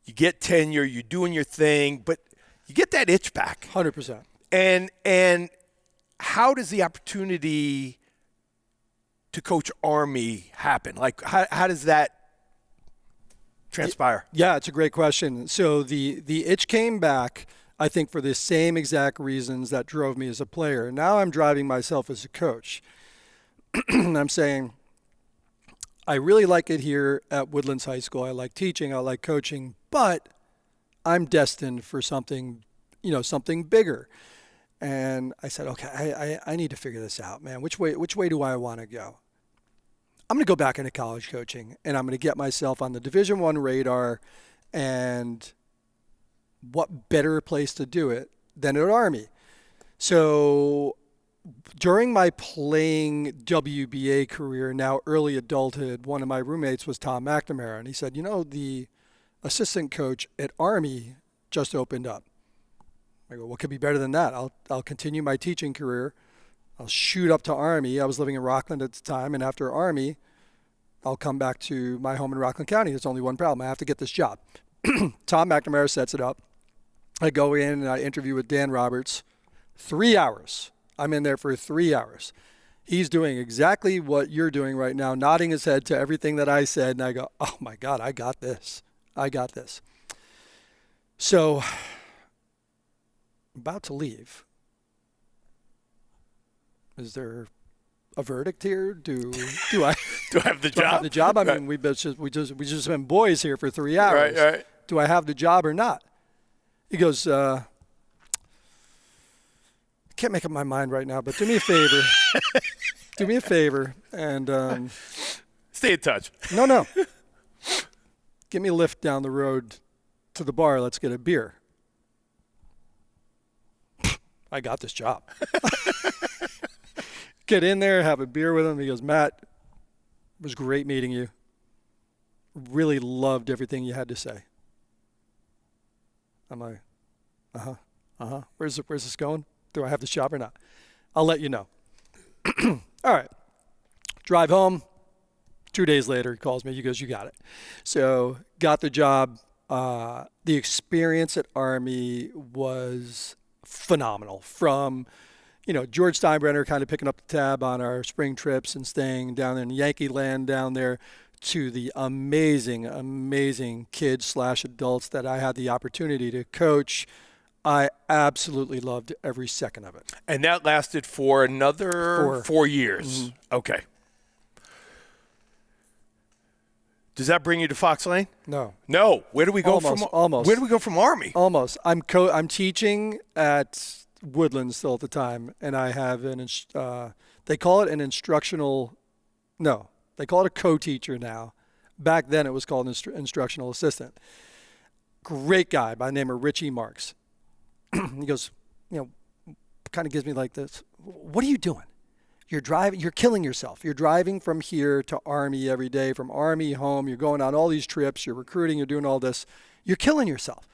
You get tenure, you're doing your thing, but you get that itch back. 100%. And how does the opportunity to coach Army happen? Like, how does that transpire? Yeah, it's a great question. So the itch came back, I think, for the same exact reasons that drove me as a player. Now I'm driving myself as a coach. I'm saying, I really like it here at Woodlands High School. I like teaching, I like coaching, but I'm destined for something, something bigger. And I said, okay, I need to figure this out, man. Which way do I want to go? I'm going to go back into college coaching, and I'm going to get myself on the Division I radar. And what better place to do it than at Army? So during my playing WBA career, now early adulthood, one of my roommates was Tom McNamara, and he said, the assistant coach at Army just opened up. I go, what could be better than that? I'll continue my teaching career. I'll shoot up to Army. I was living in Rockland at the time, and after Army, I'll come back to my home in Rockland County. There's only one problem. I have to get this job. Tom McNamara sets it up. I go in and I interview with Dan Roberts. 3 hours. I'm in there for 3 hours. He's doing exactly what you're doing right now, nodding his head to everything that I said, and I go, oh my God, I got this. So, about to leave. Is there a verdict here? Do I have the do I job? have the job? I mean, we just been boys here for 3 hours. Right. Do I have the job or not? He goes, I can't make up my mind right now, but do me a favor. Do me a favor and stay in touch. No. Give me a lift down the road to the bar. Let's get a beer. I got this job. Get in there, have a beer with him. He goes, Matt, it was great meeting you. Really loved everything you had to say. I'm like, Where's this going? Do I have the job or not? I'll let you know. All right. Drive home. 2 days later, he calls me. He goes, you got it. So got the job. The experience at Army was phenomenal. From, George Steinbrenner kind of picking up the tab on our spring trips and staying down in Yankee land down there, to the amazing kids/adults that I had the opportunity to coach. I absolutely loved every second of it. And that lasted for another 4 years. Mm-hmm. Okay. Does that bring you to Fox Lane? No. Where do we go Almost. Where do we go from Army? Almost. I'm teaching at Woodlands still at the time, and I have they call it an instructional. No, they call it a co-teacher now. Back then, it was called an instructional assistant. Great guy by the name of Richie Marks. He goes, kind of gives me like this. What are you doing? You're driving. You're killing yourself. You're driving from here to Army every day, from Army home. You're going on all these trips. You're recruiting. You're doing all this. You're killing yourself.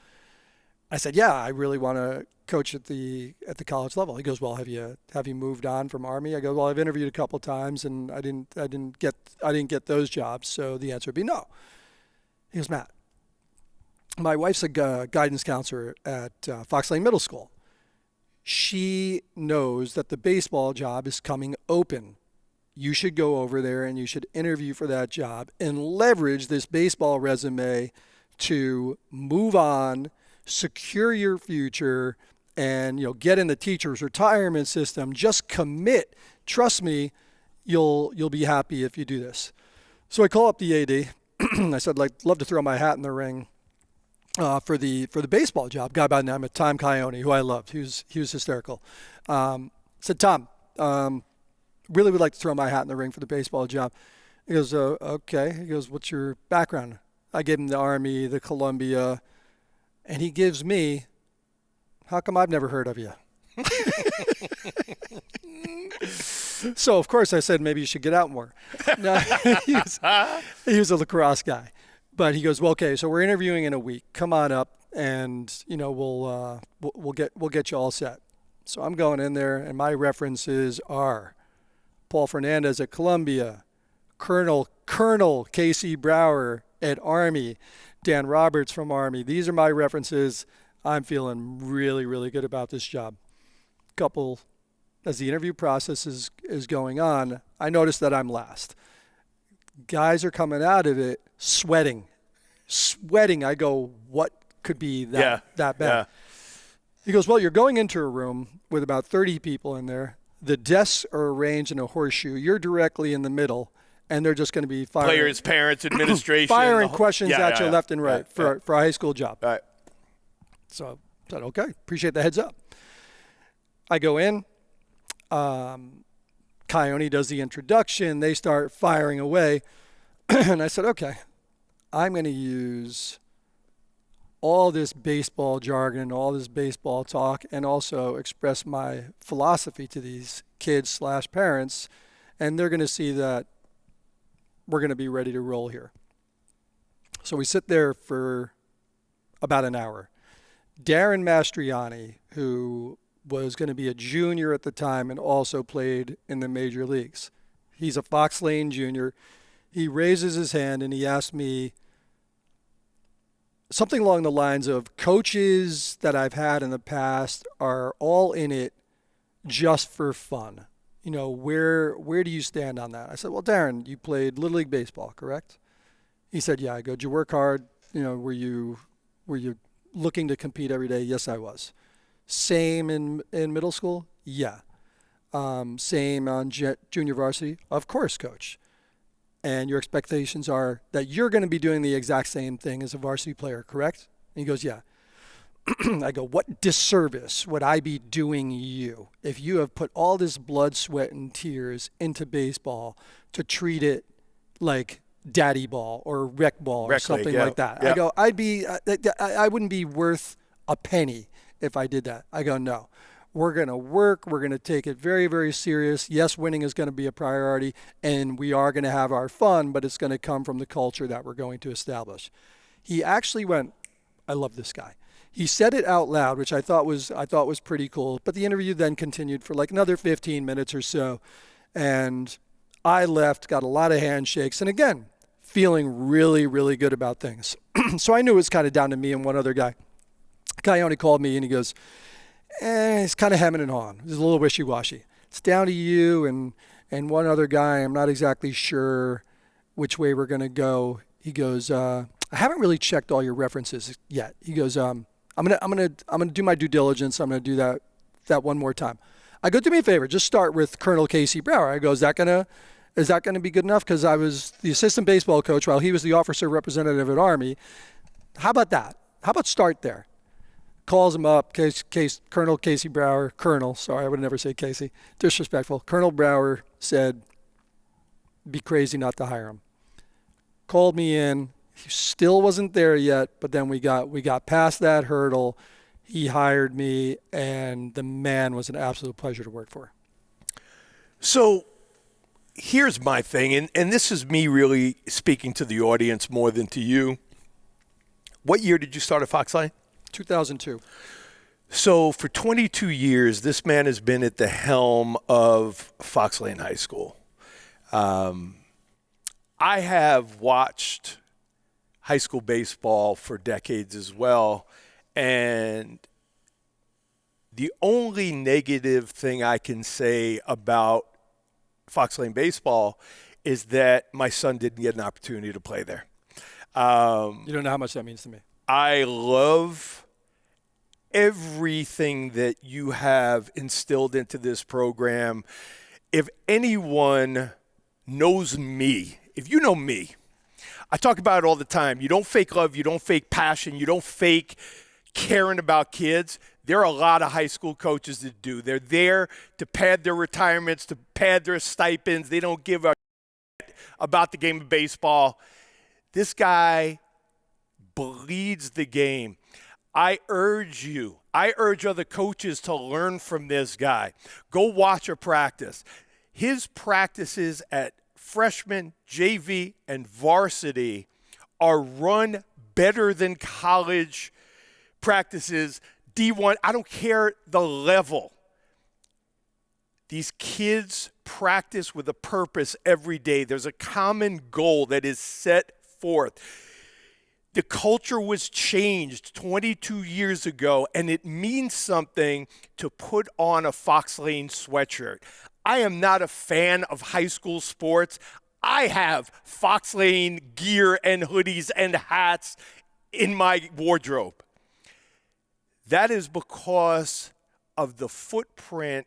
I said, yeah, I really want to coach at the college level. He goes, well, have you moved on from Army? I go, well, I've interviewed a couple of times and I didn't get those jobs. So the answer would be no. He goes, Matt, my wife's a guidance counselor at Fox Lane Middle School. She knows that the baseball job is coming open. You should go over there and you should interview for that job and leverage this baseball resume to move on, secure your future, and get in the teacher's retirement system. Just commit. Trust me, you'll be happy if you do this. So I call up the AD. I said, love to throw my hat in the ring for the baseball job. Guy by the name of Tom Coyote, who I loved. He was hysterical. Said, Tom, really would like to throw my hat in the ring for the baseball job. He goes, okay. He goes, what's your background? I gave him the Army, the Columbia, and he gives me, how come I've never heard of you? So, of course, I said, maybe you should get out more. No, he was a lacrosse guy. But he goes, well, okay, so we're interviewing in a week. Come on up, and, we'll get you all set. So I'm going in there, and my references are Paul Fernandez at Columbia, Colonel Casey Brower at Army, Dan Roberts from Army. These are my references. I'm feeling really, really good about this job. As the interview process is going on, I notice that I'm last. Guys are coming out of it sweating. I go, what could be that bad? Yeah. He goes, well, you're going into a room with about 30 people in there. The desks are arranged in a horseshoe. You're directly in the middle, and they're just going to be firing. Players, parents, administration. Firing questions at you left and right for a high school job. Right. So I said, okay, appreciate the heads up. I go in. Coyote does the introduction. They start firing away. And I said, okay, I'm going to use all this baseball jargon, all this baseball talk, and also express my philosophy to these kids/parents, and they're going to see that we're going to be ready to roll here. So we sit there for about an hour. Darren Mastriani, who was going to be a junior at the time and also played in the major leagues. He's a Fox Lane junior. He raises his hand and he asked me something along the lines of, coaches that I've had in the past are all in it just for fun. Where do you stand on that? I said, well, Darren, you played Little League Baseball, correct? He said, yeah. I go, did you work hard? Were you looking to compete every day? Yes, I was. Same in middle school? Yeah. Same on junior varsity? Of course, coach. And your expectations are that you're going to be doing the exact same thing as a varsity player, correct? And he goes, yeah. I go, what disservice would I be doing you if you have put all this blood, sweat, and tears into baseball to treat it like daddy ball or rec ball or something like that? Yep. I go, I wouldn't be worth a penny if I did that. I go, no. We're going to work. We're going to take it very, very serious. Yes, winning is going to be a priority, and we are going to have our fun, but it's going to come from the culture that we're going to establish. He actually went, I love this guy. He said it out loud, which I thought was pretty cool. But the interview then continued for like another 15 minutes or so, and I left, got a lot of handshakes, and again, feeling really, really good about things. So I knew it was kind of down to me and one other guy. Coyote called me and he goes, he's kind of hemming and hawing. He's a little wishy-washy. It's down to you and one other guy. I'm not exactly sure which way we're going to go. He goes, I haven't really checked all your references yet. He goes, I'm gonna do my due diligence. I'm gonna do that one more time. I go, do me a favor, just start with Colonel Casey Brower. I go, is that gonna be good enough? Because I was the assistant baseball coach while he was the officer representative at Army. How about that? How about start there? Calls him up, Colonel Casey Brower, sorry, I would never say Casey, disrespectful. Colonel Brower said, be crazy not to hire him. Called me in, he still wasn't there yet, but then we got past that hurdle. He hired me, and the man was an absolute pleasure to work for. So here's my thing, and this is me really speaking to the audience more than to you. What year did you start at Fox Lane? 2002. So for 22 years, this man has been at the helm of Fox Lane High School. I have watched high school baseball for decades as well, and the only negative thing I can say about Fox Lane baseball is that my son didn't get an opportunity to play there. You don't know how much that means to me. I love everything that you have instilled into this program. If anyone knows me, if you know me, I talk about it all the time. You don't fake love. You don't fake passion. You don't fake caring about kids. there are a lot of high school coaches that do. They're there to pad their retirements, to pad their stipends. They don't give a shit about the game of baseball. This guy bleeds the game. I urge other coaches to learn from this guy. Go watch a practice. His practices at freshman, JV, and varsity are run better than college practices, D1. I don't care the level. These kids practice with a purpose every day. There's a common goal that is set forth. The culture was changed 22 years ago, and it means something to put on a Fox Lane sweatshirt. I am not a fan of high school sports. I have Fox Lane gear and hoodies and hats in my wardrobe. That is because of the footprint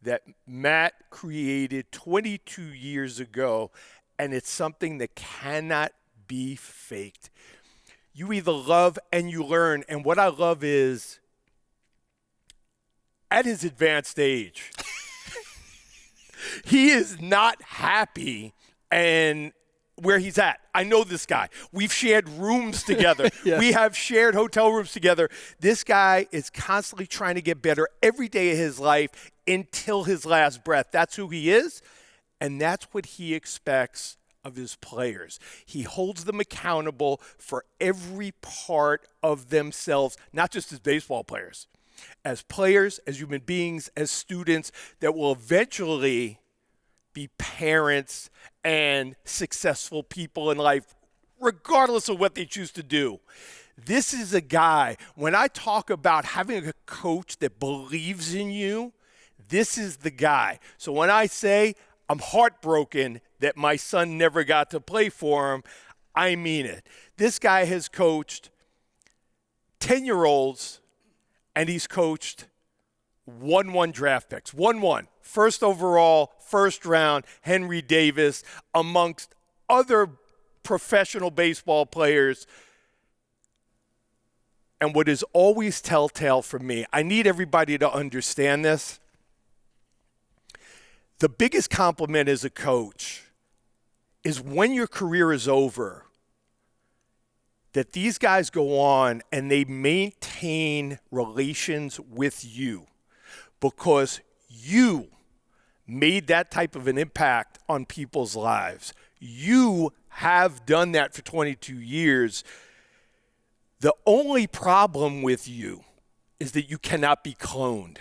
that Matt created 22 years ago, and it's something that cannot be faked. You either love and you learn, and what I love is, at his advanced age, he is not happy and where he's at. I know this guy. We've shared rooms together. Yeah. We have shared hotel rooms together. This guy is constantly trying to get better every day of his life until his last breath. That's who he is, and that's what he expects of his players. He holds them accountable for every part of themselves, not just as baseball players, as human beings, as students that will eventually be parents and successful people in life, regardless of what they choose to do. This is a guy, when I talk about having a coach that believes in you, this is the guy. So when I say I'm heartbroken that my son never got to play for him, I mean it. This guy has coached 10-year-olds, and he's coached 1-1 draft picks. 1-1. First overall, first round, Henry Davis, amongst other professional baseball players. And what is always telltale for me, I need everybody to understand this. The biggest compliment as a coach is when your career is over, that these guys go on and they maintain relations with you because you made that type of an impact on people's lives. You have done that for 22 years. The only problem with you is that you cannot be cloned.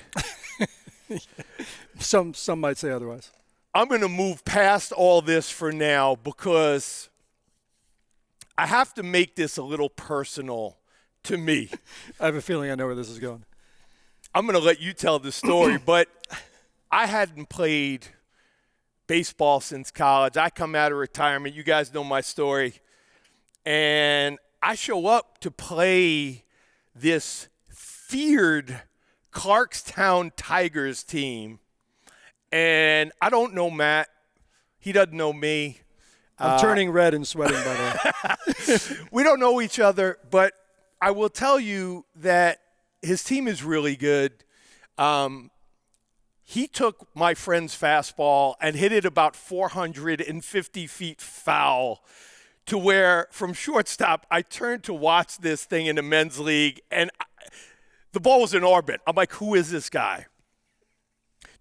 Some might say otherwise. I'm going to move past all this for now because I have to make this a little personal to me. I have a feeling I know where this is going. I'm going to let you tell the story, but I hadn't played baseball since college. I come out of retirement. You guys know my story. And I show up to play this feared Clarkstown Tigers team. And I don't know Matt. He doesn't know me. I'm turning red and sweating, by the way. We don't know each other, but I will tell you that his team is really good. He took my friend's fastball and hit it about 450 feet foul to where from shortstop, I turned to watch this thing in the men's league, and the ball was in orbit. I'm like, who is this guy?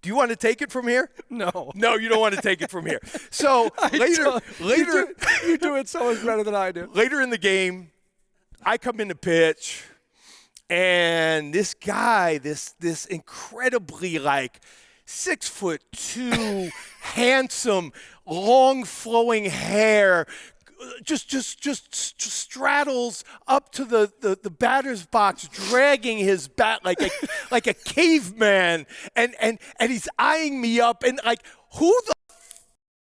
Do you want to take it from here? No. No, you don't want to take it from here. So later, you do it so much better than I do. Later in the game, I come in to pitch, and this guy, this incredibly 6'2", handsome, long flowing hair, just straddles up to the batter's box, dragging his bat like a caveman, and he's eyeing me up, and who the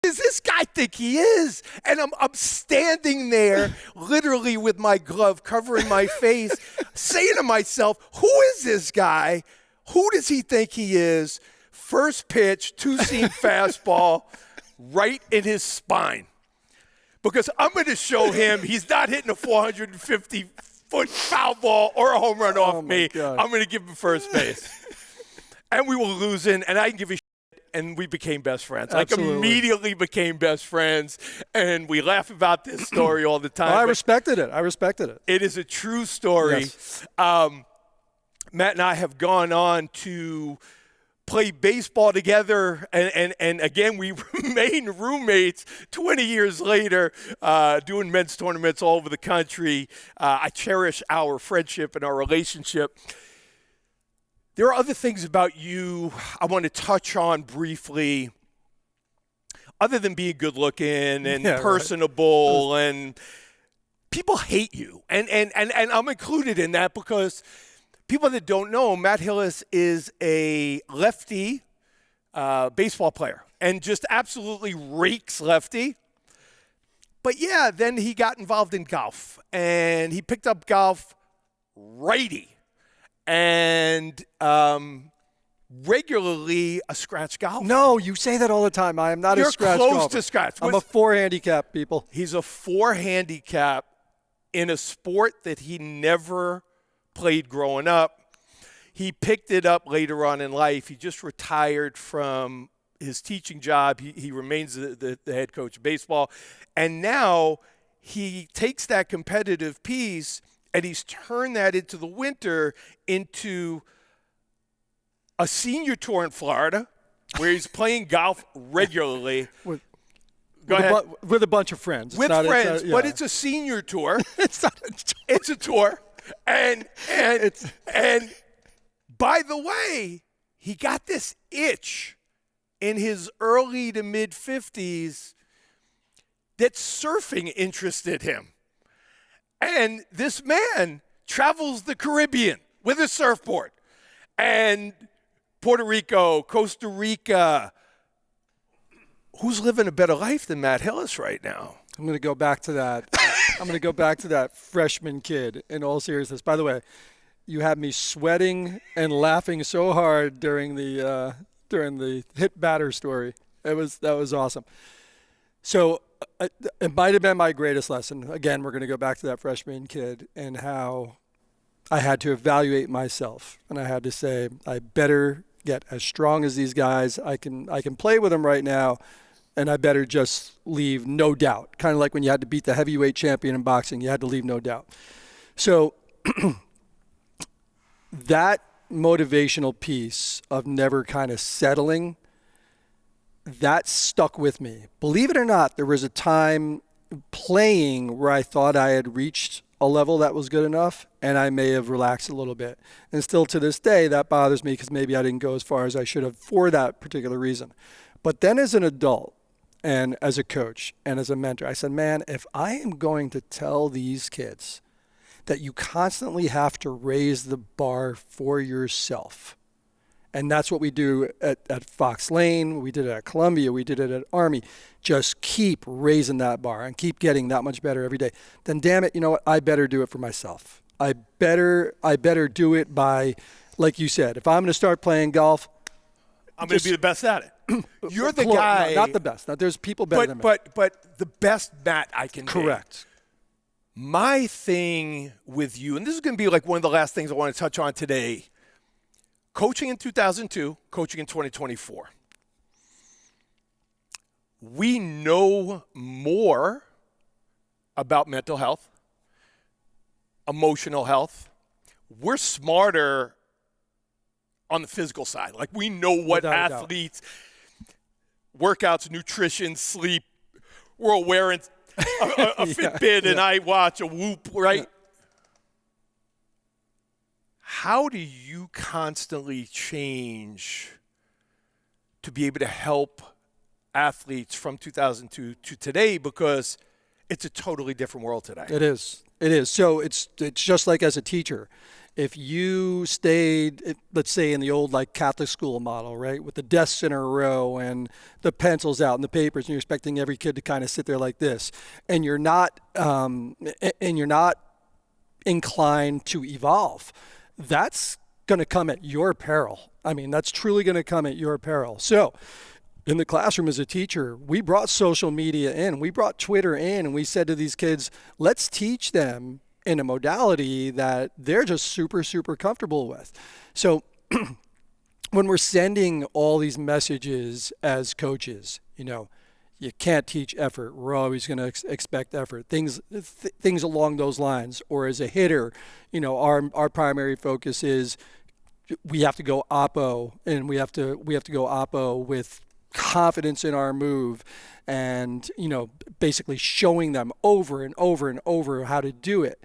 does this guy think he is? And I'm standing there, literally with my glove covering my face, saying to myself, who is this guy? Who does he think he is? First pitch, two-seam fastball, right in his spine. Because I'm going to show him he's not hitting a 450 foot foul ball or a home run off me, God. I'm going to give him first base. And we were losing, and I didn't give a shit, and we became best friends. Absolutely. Like, immediately became best friends, and we laugh about this story all the time. Well, I respected it. It is a true story. Yes. Matt and I have gone on to play baseball together, and again, we remain roommates 20 years later, doing men's tournaments all over the country. I cherish our friendship and our relationship. There are other things about you I want to touch on briefly, other than being good looking and personable, and people hate you. And I'm included in that because people that don't know, Matt Hillis is a lefty baseball player and just absolutely rakes lefty. But yeah, then he got involved in golf, and he picked up golf righty. And regularly a scratch golfer. No, you say that all the time. I am not a scratch golfer. You're close to scratch. I'm a 4 handicap, people. He's a 4 handicap in a sport that he never played growing up. He picked it up later on in life. He just retired from his teaching job. He remains the head coach of baseball. And now he takes that competitive piece and he's turned that into the winter into a senior tour in Florida where he's playing golf regularly. With a bunch of friends. But it's a senior tour. It's not a tour. It's a tour. And by the way, he got this itch in his early to mid 50s that surfing interested him. And this man travels the Caribbean with a surfboard. And Puerto Rico, Costa Rica. Who's living a better life than Matt Hillis right now? I'm going to go back to that. I'm going to go back to that freshman kid in all seriousness. By the way, you had me sweating and laughing so hard during the hit batter story. That was awesome. So it might have been my greatest lesson. Again, we're going to go back to that freshman kid and how I had to evaluate myself, and I had to say, I better get as strong as these guys. I can play with them right now, and I better just leave no doubt. Kind of like when you had to beat the heavyweight champion in boxing, you had to leave no doubt. So that motivational piece of never kind of settling, that stuck with me. Believe it or not, there was a time playing where I thought I had reached a level that was good enough, and I may have relaxed a little bit. And still to this day, that bothers me because maybe I didn't go as far as I should have for that particular reason. But then as an adult and as a coach and as a mentor, I said, man, if I am going to tell these kids that you constantly have to raise the bar for yourself, and that's what we do at Fox Lane. We did it at Columbia. We did it at Army. Just keep raising that bar and keep getting that much better every day. Then, damn it, you know what? I better do it for myself. I better do it by, like you said, if I'm going to start playing golf, I'm going to be the best at it. You're the guy. No, not the best. Now, there's people better than me. But the best Matt I can be. Correct. My thing with you, and this is going to be like one of the last things I want to touch on today. Coaching in 2002, coaching in 2024. We know more about mental health, emotional health. We're smarter on the physical side. Like, we know what athletes, workouts, nutrition, sleep. We're all wearing a Fitbit and I watch a Whoop, right? Yeah. How do you constantly change to be able to help athletes from 2002 to today? Because it's a totally different world today. It is. So it's just like as a teacher. If you stayed, let's say, in the old like Catholic school model, right, with the desks in a row and the pencils out and the papers, and you're expecting every kid to kind of sit there like this, and you're not inclined to evolve, that's going to come at your peril. I mean, that's truly going to come at your peril. So in the classroom as a teacher, we brought social media in, we brought Twitter in, and we said to these kids, let's teach them in a modality that they're just super, super comfortable with. So when we're sending all these messages as coaches, you can't teach effort. We're always going to expect effort. Things along those lines. Or as a hitter, our primary focus is we have to go oppo, and we have to go oppo with confidence in our move, and basically showing them over and over and over how to do it.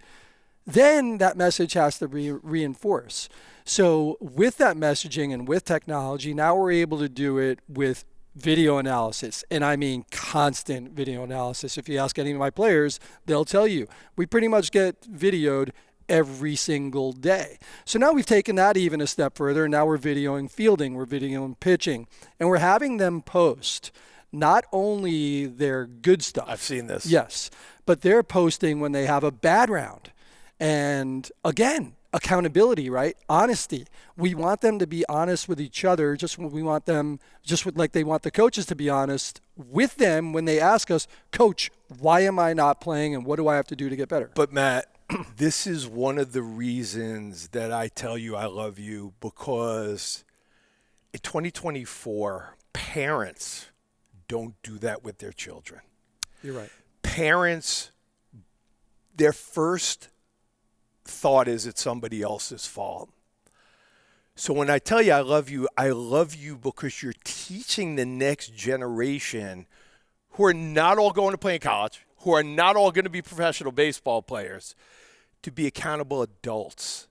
Then that message has to be reinforced. So with that messaging and with technology, now we're able to do it with video analysis, and I mean constant video analysis. If you ask any of my players, they'll tell you we pretty much get videoed every single day. So now we've taken that even a step further, and now we're videoing fielding, we're videoing pitching, and we're having them post not only their good stuff. I've seen this. Yes, but they're posting when they have a bad round. And again, accountability, right? Honesty. We want them to be honest with each other, like they want the coaches to be honest with them when they ask us, Coach, why am I not playing, and what do I have to do to get better? But Matt, this is one of the reasons that I tell you I love you, because in 2024, parents don't do that with their children. You're right. Parents, their first thought is it's somebody else's fault. So when I tell you I love you because you're teaching the next generation, who are not all going to play in college, who are not all going to be professional baseball players, to be accountable adults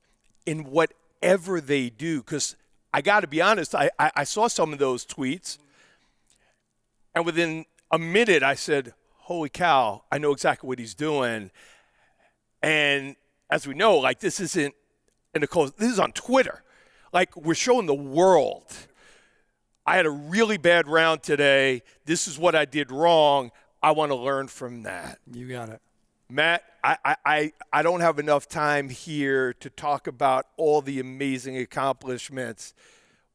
in whatever they do. Because I got to be honest, I saw some of those tweets, and within a minute I said, holy cow, I know exactly what he's doing. And as we know, this isn't in the coast. This is on Twitter. We're showing the world. I had a really bad round today. This is what I did wrong. I want to learn from that. You got it. Matt, I don't have enough time here to talk about all the amazing accomplishments.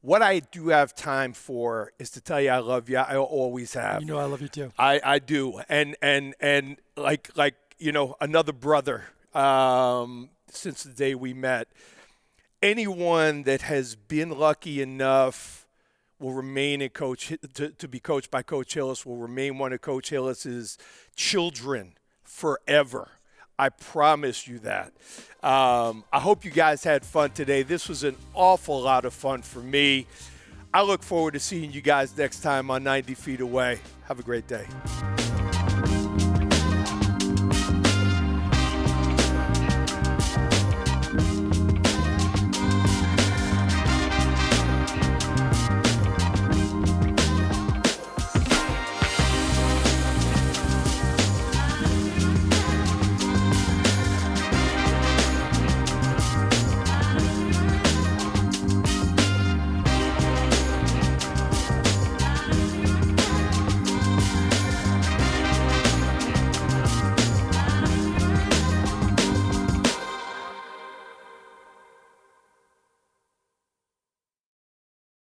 What I do have time for is to tell you I love you. I always have. I love you too. I do. And another brother, since the day we met. Anyone that has been lucky enough will remain to be coached by Coach Hillis, will remain one of Coach Hillis's children forever. I promise you that. I hope you guys had fun today. This was an awful lot of fun for me. I look forward to seeing you guys next time on 90 Feet Away. Have a great day.